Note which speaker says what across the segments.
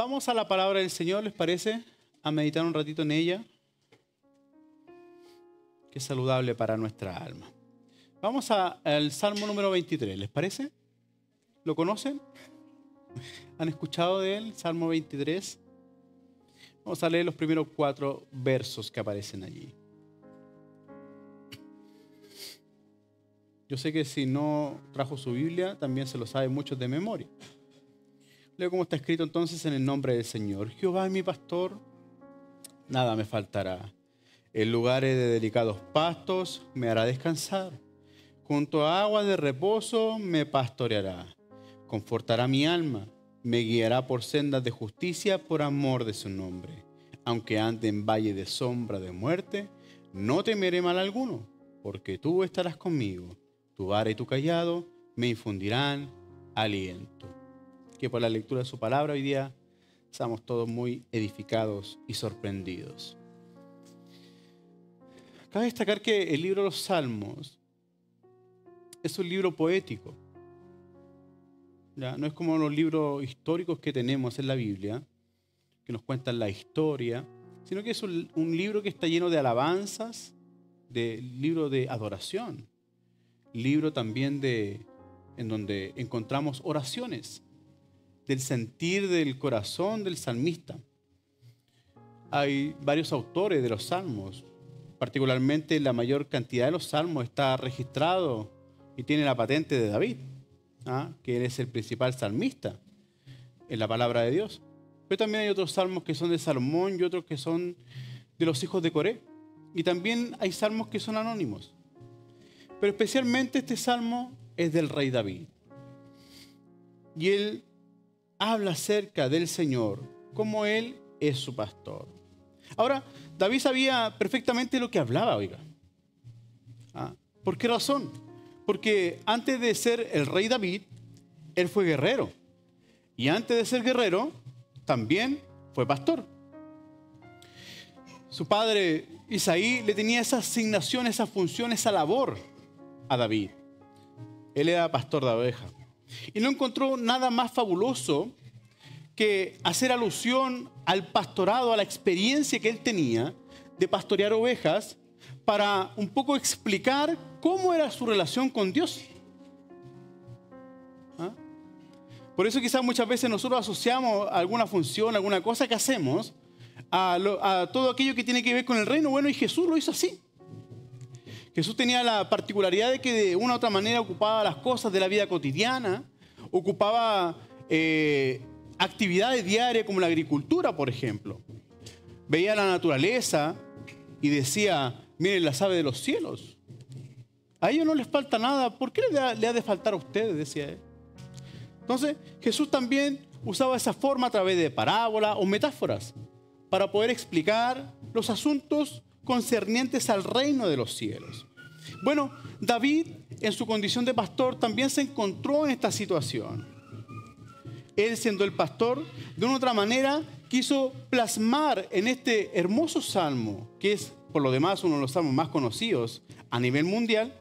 Speaker 1: Vamos a la palabra del Señor, ¿les parece? A meditar un ratito en ella, que es saludable para nuestra alma. Vamos al Salmo número 23, ¿les parece? ¿Lo conocen? ¿Han escuchado de él? Salmo 23. Vamos a leer los primeros 4 versos que aparecen allí. Yo sé que si no trajo su Biblia, también se lo sabe muchos de memoria. Leo cómo está escrito entonces en el nombre del Señor. Jehová es mi pastor, nada me faltará. En lugares de delicados pastos me hará descansar. Junto a aguas de reposo me pastoreará. Confortará mi alma, me guiará por sendas de justicia por amor de su nombre. Aunque ande en valle de sombra de muerte, no temeré mal alguno, porque tú estarás conmigo. Tu vara y tu cayado me infundirán aliento. Que por la lectura de su palabra hoy día estamos todos muy edificados y sorprendidos. Cabe destacar que el libro de los Salmos es un libro poético. ¿Ya? No es como los libros históricos que tenemos en la Biblia, que nos cuentan la historia, sino que es un libro que está lleno de alabanzas, libro de adoración, libro también en donde encontramos oraciones del sentir del corazón del salmista. Hay varios autores de los salmos, particularmente la mayor cantidad de los salmos está registrado y tiene la patente de David, que él es el principal salmista en la palabra de Dios. Pero también hay otros salmos que son de Salomón y otros que son de los hijos de Coré. Y también hay salmos que son anónimos. Pero especialmente este salmo es del rey David. Y él habla acerca del Señor, como él es su pastor. Ahora, David sabía perfectamente lo que hablaba, oiga. ¿Por qué razón? Porque antes de ser el rey David, él fue guerrero. Y antes de ser guerrero, también fue pastor. Su padre Isaí le tenía esa asignación, esa función, esa labor a David. Él era pastor de ovejas. Y no encontró nada más fabuloso que hacer alusión al pastorado, a la experiencia que él tenía de pastorear ovejas, para un poco explicar cómo era su relación con Dios. Por eso quizás muchas veces nosotros asociamos alguna función, alguna cosa que hacemos a todo aquello que tiene que ver con el reino. Bueno, y Jesús lo hizo así. Jesús tenía la particularidad de que de una u otra manera ocupaba las cosas de la vida cotidiana, ocupaba actividades diarias como la agricultura, por ejemplo. Veía la naturaleza y decía, miren las aves de los cielos. A ellos no les falta nada. ¿Por qué le ha de faltar a ustedes? Decía él. Entonces, Jesús también usaba esa forma a través de parábolas o metáforas para poder explicar los asuntos concernientes al reino de los cielos. Bueno, David, en su condición de pastor, también se encontró en esta situación. Él, siendo el pastor, de una u otra manera quiso plasmar en este hermoso salmo, que es por lo demás uno de los salmos más conocidos a nivel mundial,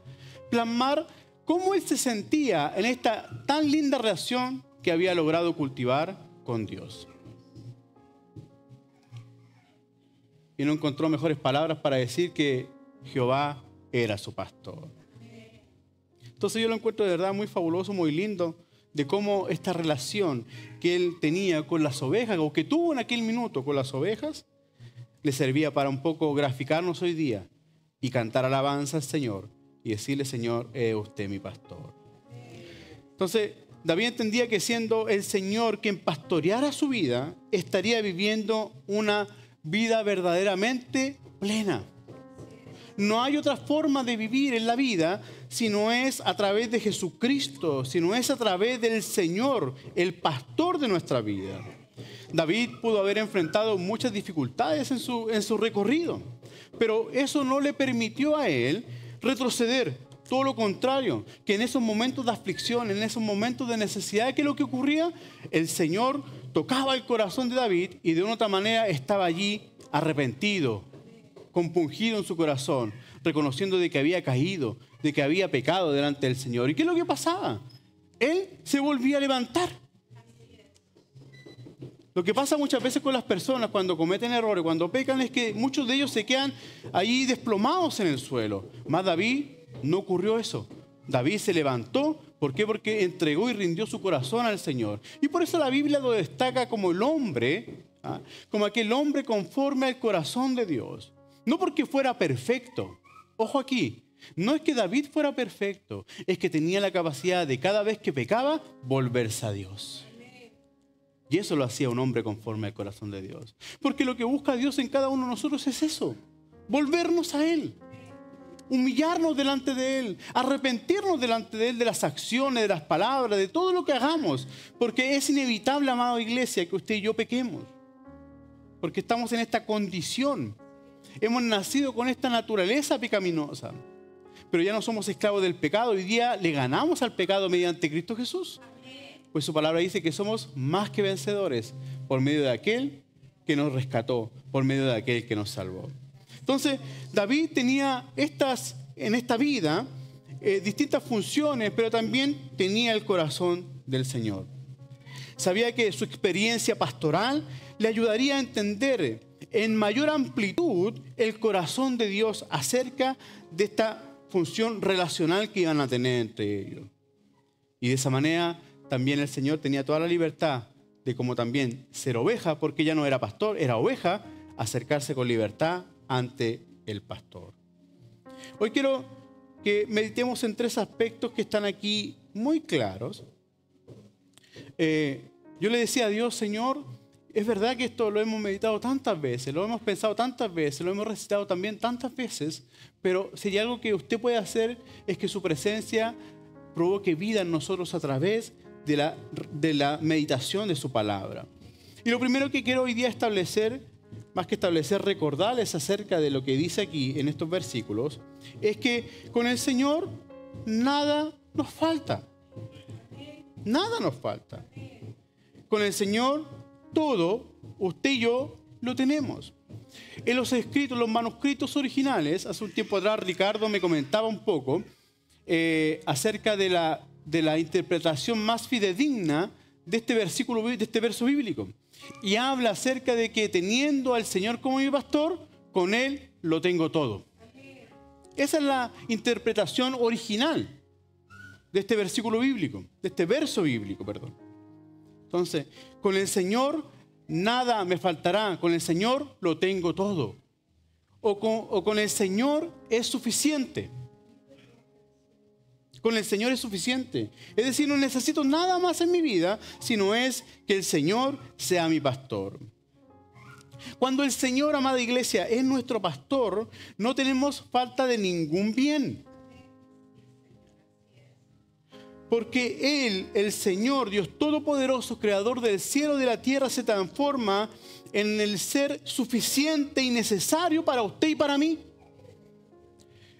Speaker 1: plasmar cómo él se sentía en esta tan linda relación que había logrado cultivar con Dios. Y no encontró mejores palabras para decir que Jehová era su pastor. Entonces yo lo encuentro de verdad muy fabuloso, muy lindo, de cómo esta relación que él tenía con las ovejas, o que tuvo en aquel minuto con las ovejas, le servía para un poco graficarnos hoy día y cantar alabanza al Señor y decirle, Señor, es usted mi pastor. Entonces, David entendía que siendo el Señor quien pastoreara su vida, estaría viviendo una vida verdaderamente plena. No hay otra forma de vivir en la vida si no es a través de Jesucristo, si no es a través del Señor, el pastor de nuestra vida. David pudo haber enfrentado muchas dificultades en su recorrido, pero eso no le permitió a él retroceder. Todo lo contrario, que en esos momentos de aflicción, en esos momentos de necesidad, ¿qué es lo que ocurría? El Señor tocaba el corazón de David y de una otra manera estaba allí arrepentido, compungido en su corazón, reconociendo de que había caído, de que había pecado delante del Señor. ¿Y qué es lo que pasaba? Él se volvía a levantar. Lo que pasa muchas veces con las personas cuando cometen errores, cuando pecan, es que muchos de ellos se quedan ahí desplomados en el suelo. Más David no ocurrió eso. David se levantó. ¿Por qué? Porque entregó y rindió su corazón al Señor. Y por eso la Biblia lo destaca como el hombre, como aquel hombre conforme al corazón de Dios. No porque fuera perfecto. Ojo aquí. No es que David fuera perfecto. Es que tenía la capacidad de cada vez que pecaba, volverse a Dios. Y eso lo hacía un hombre conforme al corazón de Dios. Porque lo que busca Dios en cada uno de nosotros es eso. Volvernos a Él. Humillarnos delante de Él. Arrepentirnos delante de Él de las acciones, de las palabras, de todo lo que hagamos. Porque es inevitable, amada iglesia, que usted y yo pequemos. Porque estamos en esta condición. Hemos nacido con esta naturaleza pecaminosa. Pero ya no somos esclavos del pecado. Hoy día le ganamos al pecado mediante Cristo Jesús. Pues su palabra dice que somos más que vencedores por medio de aquel que nos rescató, por medio de aquel que nos salvó. Entonces, David tenía en esta vida distintas funciones, pero también tenía el corazón del Señor. Sabía que su experiencia pastoral le ayudaría a entender en mayor amplitud el corazón de Dios acerca de esta función relacional que iban a tener entre ellos. Y de esa manera también el Señor tenía toda la libertad de, como también ser oveja, porque ya no era pastor, era oveja, acercarse con libertad ante el pastor. Hoy quiero que meditemos en 3 aspectos que están aquí muy claros. Yo le decía a Dios, Señor, es verdad que esto lo hemos meditado tantas veces, lo hemos pensado tantas veces, lo hemos recitado también tantas veces, pero si hay algo que usted puede hacer es que su presencia provoque vida en nosotros a través de la meditación de su palabra. Y lo primero que quiero hoy día establecer, más que establecer, recordarles acerca de lo que dice aquí en estos versículos, es que con el Señor nada nos falta. Nada nos falta. Con el Señor todo, usted y yo, lo tenemos. En los escritos, los manuscritos originales, hace un tiempo atrás Ricardo me comentaba un poco acerca de la interpretación más fidedigna de este versículo, de este verso bíblico. Y habla acerca de que teniendo al Señor como mi pastor, con Él lo tengo todo. Esa es la interpretación original de este versículo bíblico, de este verso bíblico, perdón. Entonces, con el Señor nada me faltará, con el Señor lo tengo todo. O con el Señor es suficiente. Con el Señor es suficiente. Es decir, no necesito nada más en mi vida, sino es que el Señor sea mi pastor. Cuando el Señor, amada iglesia, es nuestro pastor, no tenemos falta de ningún bien. Porque Él, el Señor, Dios Todopoderoso, Creador del cielo y de la tierra, se transforma en el ser suficiente y necesario para usted y para mí.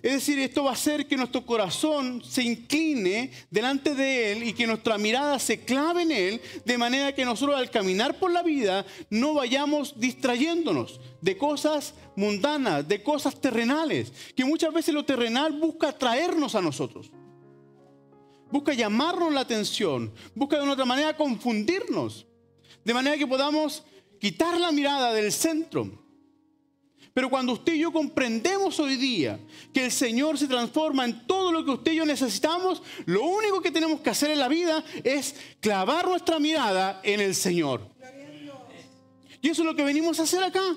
Speaker 1: Es decir, esto va a hacer que nuestro corazón se incline delante de Él y que nuestra mirada se clave en Él, de manera que nosotros al caminar por la vida no vayamos distrayéndonos de cosas mundanas, de cosas terrenales, que muchas veces lo terrenal busca atraernos a nosotros. Busca llamarnos la atención, busca de una otra manera confundirnos, de manera que podamos quitar la mirada del centro. Pero cuando usted y yo comprendemos hoy día que el Señor se transforma en todo lo que usted y yo necesitamos, lo único que tenemos que hacer en la vida es clavar nuestra mirada en el Señor. Y eso es lo que venimos a hacer acá.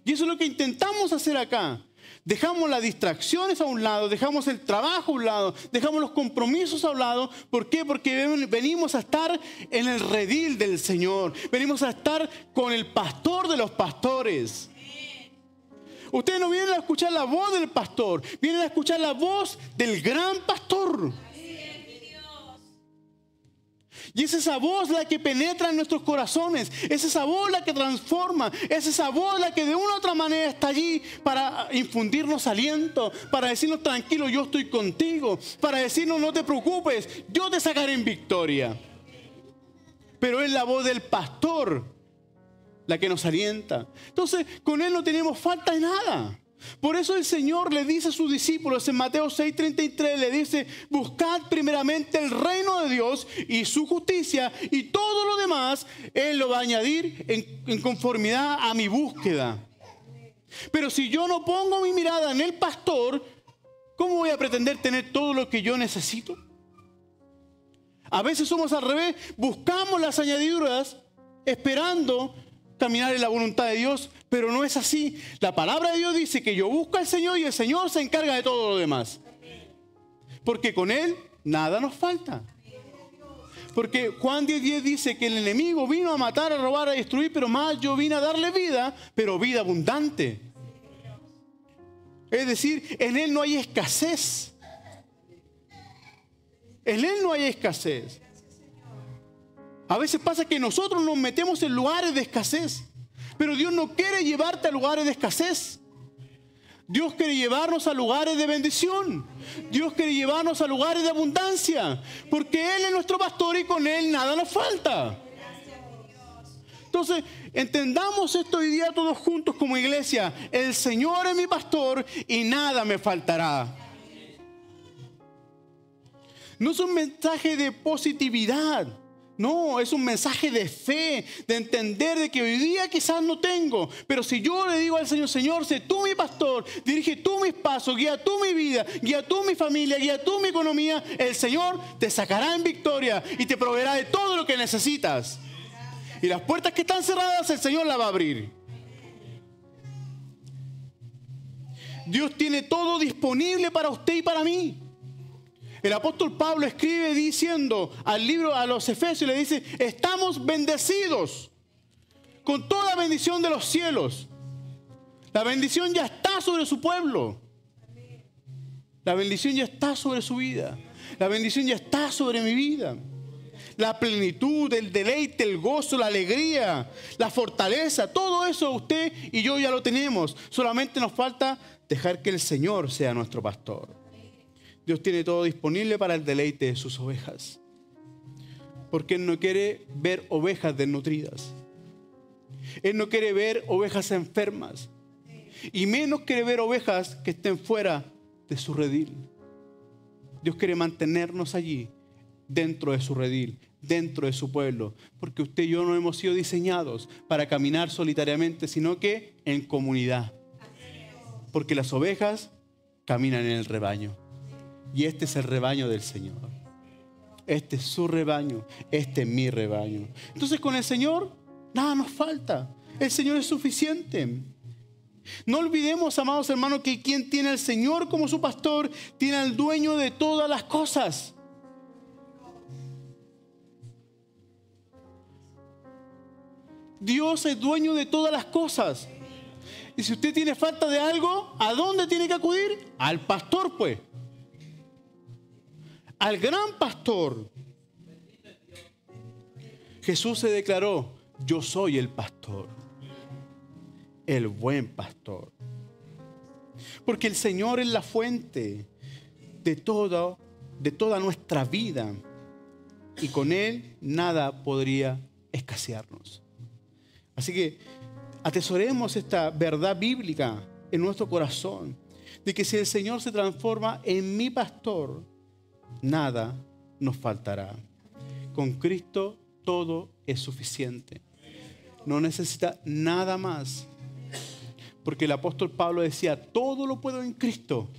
Speaker 1: Y eso es lo que intentamos hacer acá. Dejamos las distracciones a un lado, dejamos el trabajo a un lado, dejamos los compromisos a un lado. ¿Por qué? Porque venimos a estar en el redil del Señor. Venimos a estar con el pastor de los pastores. Ustedes no vienen a escuchar la voz del pastor, vienen a escuchar la voz del gran pastor. Y es esa voz la que penetra en nuestros corazones, es esa voz la que transforma, es esa voz la que de una u otra manera está allí para infundirnos aliento, para decirnos tranquilo, yo estoy contigo, para decirnos no te preocupes, yo te sacaré en victoria. Pero es la voz del pastor la que nos alienta. Entonces, con Él no tenemos falta de nada. Por eso el Señor le dice a sus discípulos en Mateo 6:33, le dice: buscad primeramente el reino de Dios y su justicia, y todo lo demás Él lo va a añadir en conformidad a mi búsqueda. Pero si yo no pongo mi mirada en el pastor, ¿cómo voy a pretender tener todo lo que yo necesito? A veces somos al revés, buscamos las añadiduras esperando caminar en la voluntad de Dios, pero no es así. La palabra de Dios dice que yo busco al Señor y el Señor se encarga de todo lo demás. Porque con Él nada nos falta. Porque Juan 10:10 dice que el enemigo vino a matar, a robar, a destruir, pero más yo vine a darle vida, pero vida abundante. Es decir, en Él no hay escasez. En Él no hay escasez. A veces pasa que nosotros nos metemos en lugares de escasez, pero Dios no quiere llevarte a lugares de escasez. Dios quiere llevarnos a lugares de bendición. Dios quiere llevarnos a lugares de abundancia, porque Él es nuestro pastor y con Él nada nos falta. Entonces, entendamos esto hoy día todos juntos como iglesia. El Señor es mi pastor y nada me faltará. No es un mensaje de positividad. No, es un mensaje de fe, de entender de que hoy día quizás no tengo, pero si yo le digo al Señor: Señor, sé tú mi pastor, dirige tú mis pasos, guía tú mi vida, guía tú mi familia, guía tú mi economía, el Señor te sacará en victoria y te proveerá de todo lo que necesitas. Y las puertas que están cerradas, el Señor las va a abrir. Dios tiene todo disponible para usted y para mí. El apóstol Pablo escribe diciendo al libro a los Efesios, le dice: estamos bendecidos con toda bendición de los cielos. La bendición ya está sobre su pueblo. La bendición ya está sobre su vida. La bendición ya está sobre mi vida. La plenitud, el deleite, el gozo, la alegría, la fortaleza, todo eso usted y yo ya lo tenemos. Solamente nos falta dejar que el Señor sea nuestro pastor. Dios tiene todo disponible para el deleite de sus ovejas. Porque Él no quiere ver ovejas desnutridas. Él no quiere ver ovejas enfermas. Y menos quiere ver ovejas que estén fuera de su redil. Dios quiere mantenernos allí, dentro de su redil, dentro de su pueblo. Porque usted y yo no hemos sido diseñados para caminar solitariamente, sino que en comunidad. Porque las ovejas caminan en el rebaño. Y este es el rebaño del Señor. Este es su rebaño. Este es mi rebaño. Entonces con el Señor nada nos falta. El Señor es suficiente. No olvidemos, amados hermanos, que quien tiene al Señor como su pastor, tiene al dueño de todas las cosas. Dios es dueño de todas las cosas. Y si usted tiene falta de algo, ¿a dónde tiene que acudir? Al pastor, pues. Al gran pastor. Jesús se declaró: yo soy el pastor, el buen pastor. Porque el Señor es la fuente de toda nuestra vida. Y con Él nada podría escasearnos. Así que atesoremos esta verdad bíblica en nuestro corazón, de que si el Señor se transforma en mi pastor, nada nos faltará. Con Cristo todo es suficiente. No necesita nada más. Porque el apóstol Pablo decía: todo lo puedo en Cristo,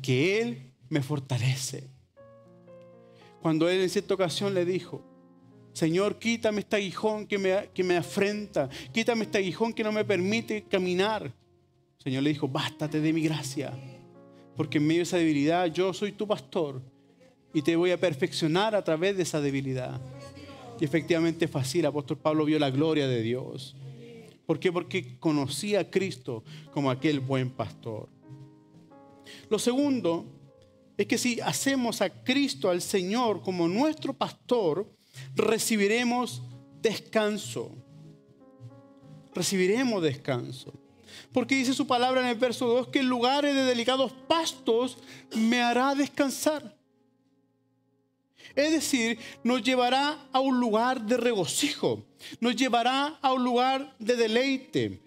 Speaker 1: que Él me fortalece. Cuando Él en cierta ocasión le dijo: Señor, quítame este aguijón que me afrenta, quítame este aguijón que no me permite caminar. El Señor le dijo: bástate de mi gracia, porque en medio de esa debilidad yo soy tu pastor y te voy a perfeccionar a través de esa debilidad. Y efectivamente fue así. El apóstol Pablo vio la gloria de Dios. ¿Por qué? Porque conocía a Cristo como aquel buen pastor. Lo segundo es que si hacemos a Cristo, al Señor, como nuestro pastor, recibiremos descanso. Recibiremos descanso. Porque dice su palabra en el verso 2 que en lugares de delicados pastos me hará descansar. Es decir, nos llevará a un lugar de regocijo, nos llevará a un lugar de deleite.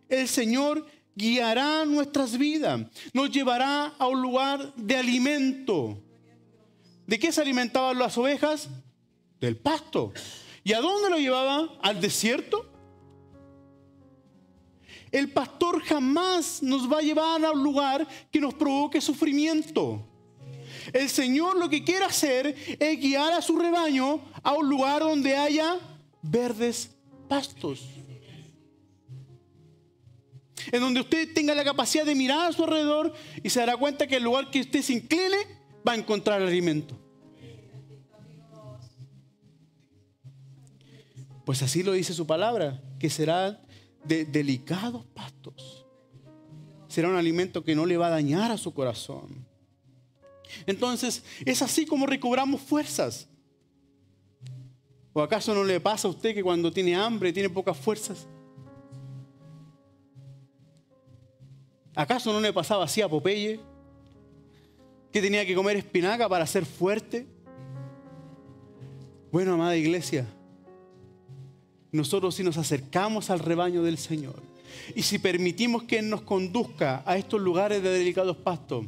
Speaker 1: El Señor guiará nuestras vidas, nos llevará a un lugar de alimento. ¿De qué se alimentaban las ovejas? Del pasto. ¿Y a dónde lo llevaba? ¿Al desierto? El pastor jamás nos va a llevar a un lugar que nos provoque sufrimiento. El Señor lo que quiere hacer es guiar a su rebaño a un lugar donde haya verdes pastos. En donde usted tenga la capacidad de mirar a su alrededor y se dará cuenta que el lugar que usted se incline va a encontrar alimento. Pues así lo dice su palabra, que será de delicados pastos. Será un alimento que no le va a dañar a su corazón. Entonces, es así como recobramos fuerzas. ¿O acaso no le pasa a usted que cuando tiene hambre, tiene pocas fuerzas? ¿Acaso no le pasaba así a Popeye? Que tenía que comer espinaca para ser fuerte. Bueno, amada iglesia, nosotros si nos acercamos al rebaño del Señor y si permitimos que Él nos conduzca a estos lugares de delicados pastos,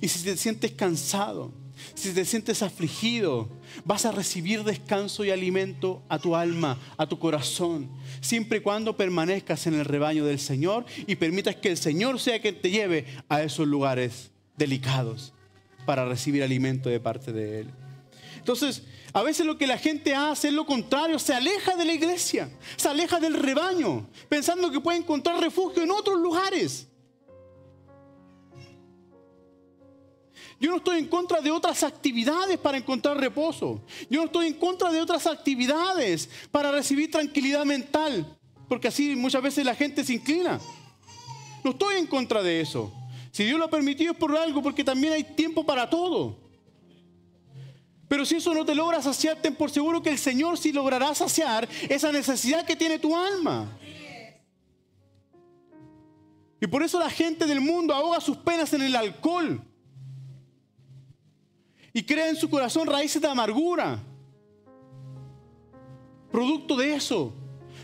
Speaker 1: y si te sientes cansado, si te sientes afligido, vas a recibir descanso y alimento a tu alma, a tu corazón, siempre y cuando permanezcas en el rebaño del Señor y permitas que el Señor sea quien te lleve a esos lugares delicados para recibir alimento de parte de Él. Entonces, a veces lo que la gente hace es lo contrario, se aleja de la iglesia, se aleja del rebaño, pensando que puede encontrar refugio en otros lugares. Yo no estoy en contra de otras actividades para encontrar reposo. Yo no estoy en contra de otras actividades para recibir tranquilidad mental, porque así muchas veces la gente se inclina. No estoy en contra de eso. Si Dios lo ha permitido es por algo, porque también hay tiempo para todo. Pero si eso no te logra saciar, ten por seguro que el Señor sí logrará saciar esa necesidad que tiene tu alma. Y por eso la gente del mundo ahoga sus penas en el alcohol y crea en su corazón raíces de amargura, producto de eso,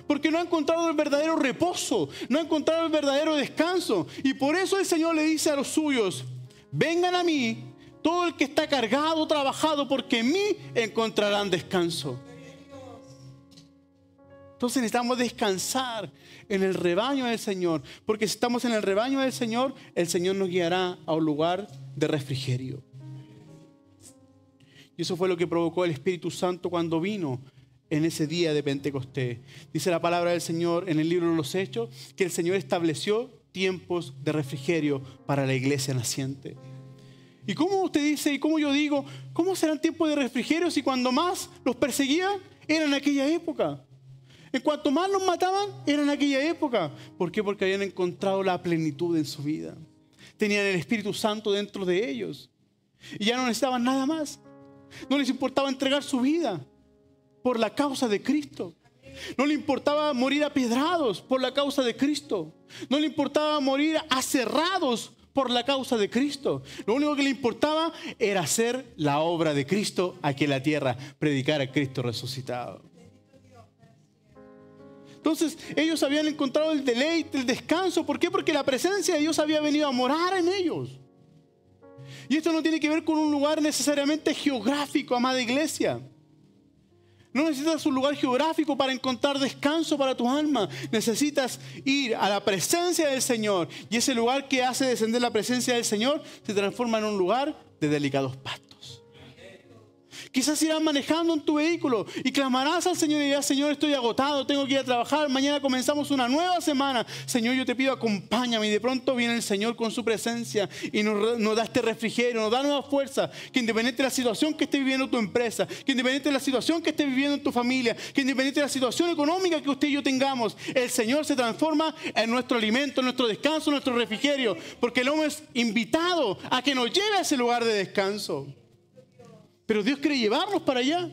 Speaker 1: porque no ha encontrado el verdadero reposo, no ha encontrado el verdadero descanso. Y por eso el Señor le dice a los suyos: vengan a mí todo el que está cargado, trabajado, porque en mí encontrarán descanso. Entonces necesitamos descansar en el rebaño del Señor, porque si estamos en el rebaño del Señor, el Señor nos guiará a un lugar de refrigerio. Y eso fue lo que provocó el Espíritu Santo cuando vino en ese día de Pentecostés. Dice la palabra del Señor en el libro de los Hechos que el Señor estableció tiempos de refrigerio para la iglesia naciente. ¿Y cómo usted dice, y cómo yo digo, cómo serán tiempos de refrigerio si cuando más los perseguían era en aquella época? En cuanto más los mataban era en aquella época. ¿Por qué? Porque habían encontrado la plenitud en su vida. Tenían el Espíritu Santo dentro de ellos. Y ya no necesitaban nada más. No les importaba entregar su vida por la causa de Cristo. No le importaba morir apiedrados por la causa de Cristo. No le importaba morir aserrados por la causa de Cristo. Lo único que le importaba era hacer la obra de Cristo aquí en la tierra, predicar a Cristo resucitado. Entonces ellos habían encontrado el deleite, el descanso. ¿Por qué? Porque la presencia de Dios había venido a morar en ellos. Y esto no tiene que ver con un lugar necesariamente geográfico, amada iglesia. No necesitas un lugar geográfico para encontrar descanso para tu alma. Necesitas ir a la presencia del Señor. Y ese lugar que hace descender la presencia del Señor se transforma en un lugar de delicados pastos. Quizás irás manejando en tu vehículo y clamarás al Señor y dirás: Señor, estoy agotado, tengo que ir a trabajar, mañana comenzamos una nueva semana. Señor, yo te pido, acompáñame. Y de pronto viene el Señor con su presencia y nos da este refrigerio, nos da nueva fuerza. Que independiente de la situación que esté viviendo tu empresa, que independiente de la situación que esté viviendo en tu familia, que independiente de la situación económica que usted y yo tengamos, el Señor se transforma en nuestro alimento, en nuestro descanso, en nuestro refrigerio, porque lo hemos invitado a que nos lleve a ese lugar de descanso. Pero Dios quiere llevarnos para allá.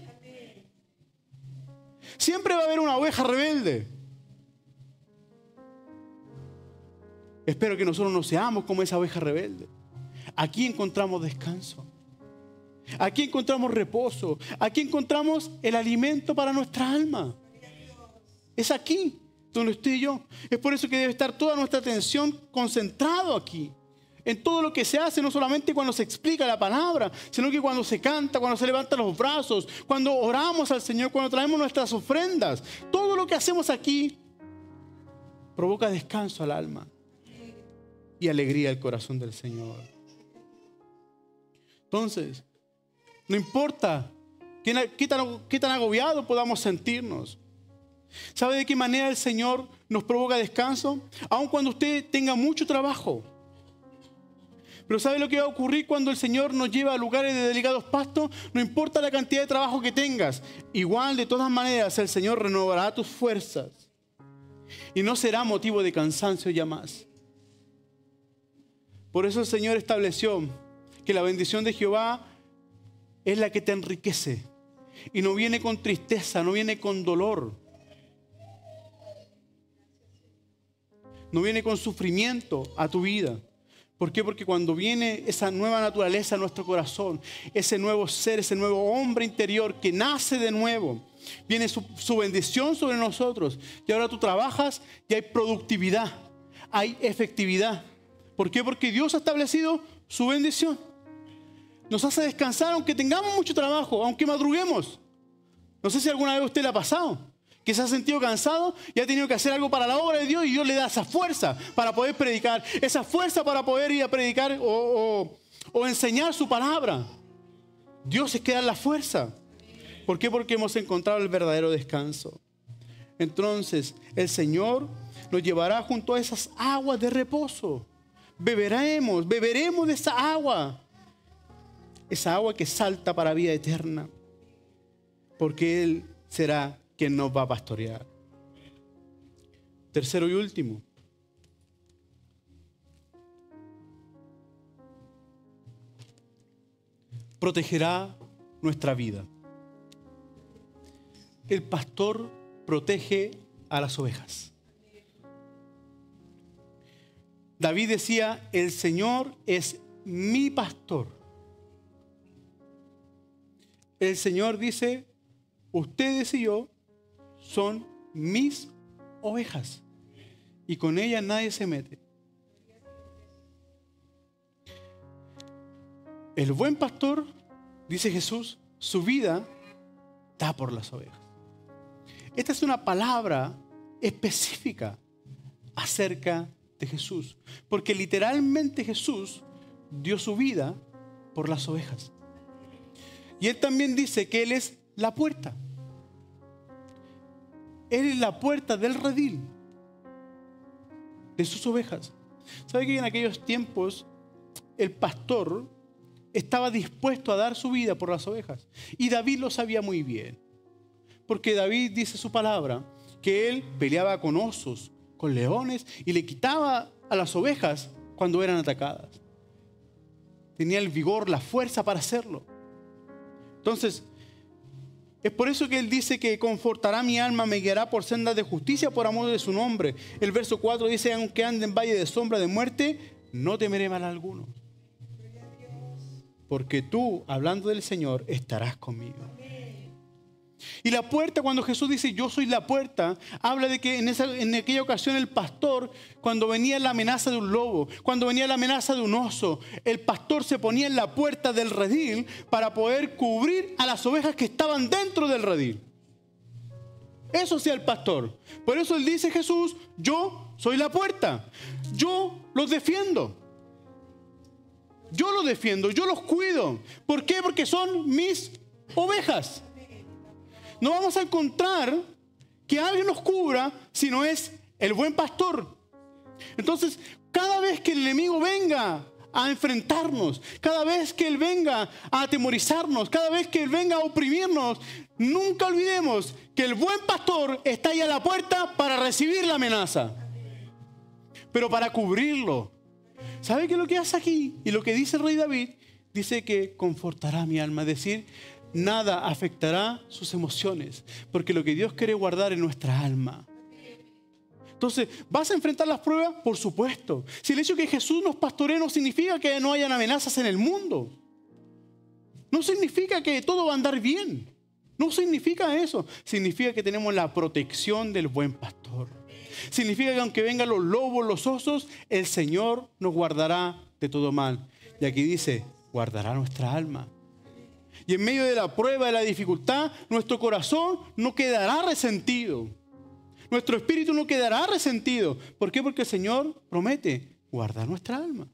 Speaker 1: Siempre va a haber una oveja rebelde. Espero que nosotros no seamos como esa oveja rebelde. Aquí encontramos descanso. Aquí encontramos reposo. Aquí encontramos el alimento para nuestra alma. Es aquí donde usted y yo. Es por eso que debe estar toda nuestra atención concentrada aquí. En todo lo que se hace, no solamente cuando se explica la palabra, sino que cuando se canta, cuando se levantan los brazos, cuando oramos al Señor, cuando traemos nuestras ofrendas. Todo lo que hacemos aquí provoca descanso al alma y alegría al corazón del Señor. Entonces, no importa qué tan agobiados podamos sentirnos. ¿Sabe de qué manera el Señor nos provoca descanso? Aun cuando usted tenga mucho trabajo. Pero ¿sabe lo que va a ocurrir cuando el Señor nos lleva a lugares de delicados pastos? No importa la cantidad de trabajo que tengas. Igual, de todas maneras, el Señor renovará tus fuerzas. Y no será motivo de cansancio ya más. Por eso el Señor estableció que la bendición de Jehová es la que te enriquece. Y no viene con tristeza, no viene con dolor. No viene con sufrimiento a tu vida. ¿Por qué? Porque cuando viene esa nueva naturaleza a nuestro corazón, ese nuevo ser, ese nuevo hombre interior que nace de nuevo, viene su bendición sobre nosotros. Y ahora tú trabajas y hay productividad, hay efectividad. ¿Por qué? Porque Dios ha establecido su bendición. Nos hace descansar aunque tengamos mucho trabajo, aunque madruguemos. No sé si alguna vez a usted le ha pasado, que se ha sentido cansado y ha tenido que hacer algo para la obra de Dios y Dios le da esa fuerza para poder predicar, esa fuerza para poder ir a predicar o enseñar su palabra. Dios es que da la fuerza. ¿Por qué? Porque hemos encontrado el verdadero descanso. Entonces, el Señor nos llevará junto a esas aguas de reposo. Beberemos de esa agua que salta para vida eterna. Porque Él será quien nos va a pastorear. Tercero y último. Protegerá nuestra vida. El pastor protege a las ovejas. David decía, el Señor es mi pastor. El Señor dice, ustedes y yo son mis ovejas y con ellas nadie se mete. El buen pastor, dice Jesús, su vida da por las ovejas. Esta es una palabra específica acerca de Jesús, porque literalmente Jesús dio su vida por las ovejas. Y Él también dice que Él es la puerta. Él es la puerta del redil de sus ovejas. ¿Sabe que en aquellos tiempos el pastor estaba dispuesto a dar su vida por las ovejas? Y David lo sabía muy bien. Porque David dice su palabra que él peleaba con osos, con leones y le quitaba a las ovejas cuando eran atacadas. Tenía el vigor, la fuerza para hacerlo. Entonces, es por eso que él dice que confortará mi alma, me guiará por sendas de justicia por amor de su nombre. El verso 4 dice, aunque ande en valle de sombra de muerte, no temeré mal alguno. Porque tú, hablando del Señor, estarás conmigo. Y la puerta, cuando Jesús dice, yo soy la puerta, habla de que en aquella ocasión el pastor, cuando venía la amenaza de un lobo, cuando venía la amenaza de un oso, el pastor se ponía en la puerta del redil para poder cubrir a las ovejas que estaban dentro del redil. Eso hacía el pastor. Por eso él dice, Jesús, yo soy la puerta. Yo los defiendo. Yo los defiendo, yo los cuido. ¿Por qué? Porque son mis ovejas. No vamos a encontrar que alguien nos cubra si no es el buen pastor. Entonces, cada vez que el enemigo venga a enfrentarnos, cada vez que él venga a atemorizarnos, cada vez que él venga a oprimirnos, nunca olvidemos que el buen pastor está ahí a la puerta para recibir la amenaza, pero para cubrirlo. ¿Sabe qué es lo que hace aquí? Y lo que dice el rey David, dice que confortará mi alma, es decir, nada afectará sus emociones, porque lo que Dios quiere guardar es nuestra alma. Entonces, ¿vas a enfrentar las pruebas? Por supuesto. Si el hecho de que Jesús nos pastoree no significa que no hayan amenazas en el mundo. No significa que todo va a andar bien. No significa eso. Significa que tenemos la protección del buen pastor. Significa que aunque vengan los lobos, los osos, el Señor nos guardará de todo mal. Y aquí dice, guardará nuestra alma. Y en medio de la prueba, de la dificultad, nuestro corazón no quedará resentido. Nuestro espíritu no quedará resentido. ¿Por qué? Porque el Señor promete guardar nuestra alma.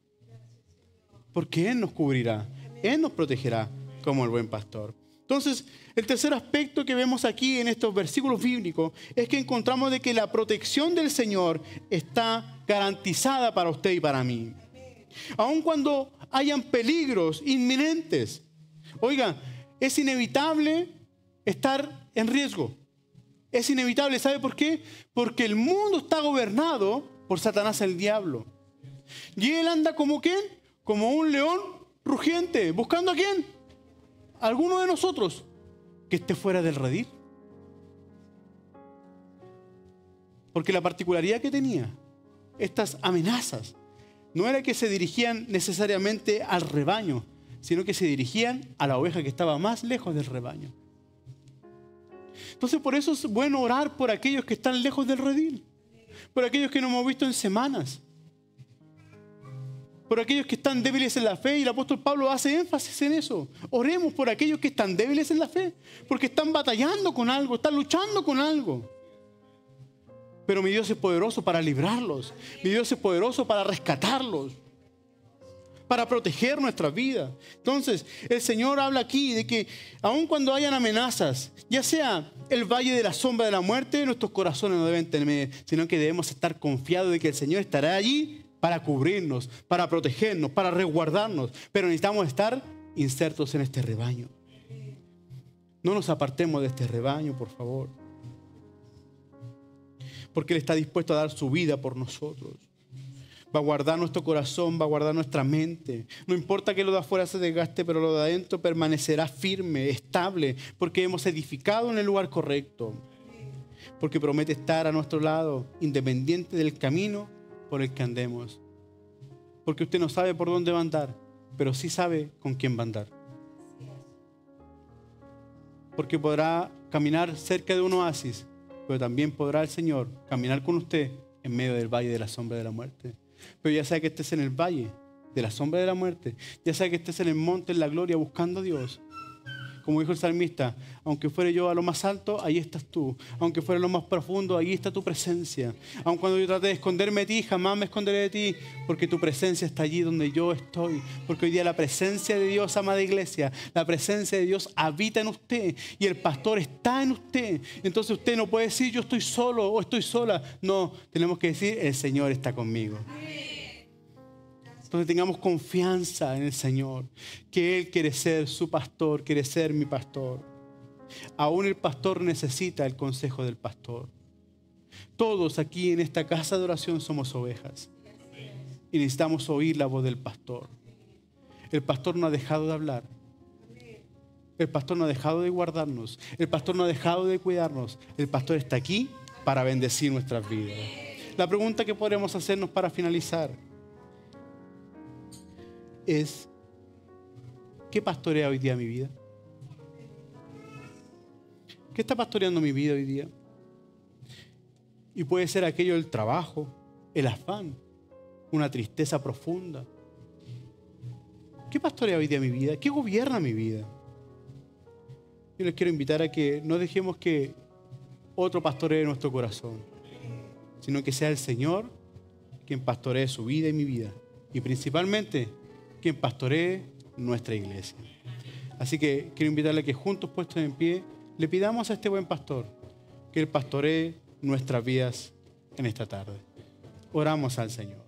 Speaker 1: Porque Él nos cubrirá, Él nos protegerá como el buen pastor. Entonces, el tercer aspecto que vemos aquí en estos versículos bíblicos es que encontramos de que la protección del Señor está garantizada para usted y para mí. Aun cuando hayan peligros inminentes. Oiga, es inevitable estar en riesgo. Es inevitable, ¿sabe por qué? Porque el mundo está gobernado por Satanás el diablo. Y él anda como ¿quién? Como un león rugiente. ¿Buscando a quién? A alguno de nosotros que esté fuera del redil. Porque la particularidad que tenía estas amenazas no era que se dirigían necesariamente al rebaño, sino que se dirigían a la oveja que estaba más lejos del rebaño. Entonces por eso es bueno orar por aquellos que están lejos del redil, por aquellos que no hemos visto en semanas, por aquellos que están débiles en la fe, y el apóstol Pablo hace énfasis en eso. Oremos por aquellos que están débiles en la fe, porque están batallando con algo, están luchando con algo. Pero mi Dios es poderoso para librarlos, mi Dios es poderoso para rescatarlos, para proteger nuestras vidas. Entonces, el Señor habla aquí de que aun cuando hayan amenazas, ya sea el valle de la sombra de la muerte, nuestros corazones no deben temer, sino que debemos estar confiados de que el Señor estará allí para cubrirnos, para protegernos, para resguardarnos. Pero necesitamos estar insertos en este rebaño. No nos apartemos de este rebaño, por favor. Porque Él está dispuesto a dar su vida por nosotros. Va a guardar nuestro corazón, va a guardar nuestra mente. No importa que lo de afuera se desgaste, pero lo de adentro permanecerá firme, estable, porque hemos edificado en el lugar correcto. Porque promete estar a nuestro lado, independiente del camino por el que andemos. Porque usted no sabe por dónde va a andar, pero sí sabe con quién va a andar. Porque podrá caminar cerca de un oasis, pero también podrá el Señor caminar con usted en medio del valle de la sombra de la muerte. Pero ya sea que estés en el valle de la sombra de la muerte, ya sea que estés en el monte, en la gloria, buscando a Dios. Como dijo el salmista, aunque fuere yo a lo más alto, ahí estás tú. Aunque fuera a lo más profundo, ahí está tu presencia. Aun cuando yo trate de esconderme de ti, jamás me esconderé de ti, porque tu presencia está allí donde yo estoy. Porque hoy día la presencia de Dios, amada iglesia, la presencia de Dios habita en usted y el pastor está en usted. Entonces usted no puede decir yo estoy solo o estoy sola. No, tenemos que decir el Señor está conmigo. Entonces tengamos confianza en el Señor, que Él quiere ser su pastor, quiere ser mi pastor. Aún el pastor necesita el consejo del pastor. Todos aquí en esta casa de oración somos ovejas y necesitamos oír la voz del pastor. El pastor no ha dejado de hablar. El pastor no ha dejado de guardarnos. El pastor no ha dejado de cuidarnos. El pastor está aquí para bendecir nuestras vidas. La pregunta que podremos hacernos para finalizar es, ¿qué pastorea hoy día mi vida? ¿Qué está pastoreando mi vida hoy día? Y puede ser aquello del trabajo, el afán, una tristeza profunda. ¿Qué pastorea hoy día mi vida? ¿Qué gobierna mi vida? Yo les quiero invitar a que no dejemos que otro pastoree nuestro corazón, sino que sea el Señor quien pastoree su vida y mi vida. Y principalmente quien pastoree nuestra iglesia. Así que quiero invitarle a que juntos, puestos en pie, le pidamos a este buen pastor que Él pastoree nuestras vidas en esta tarde. Oramos al Señor.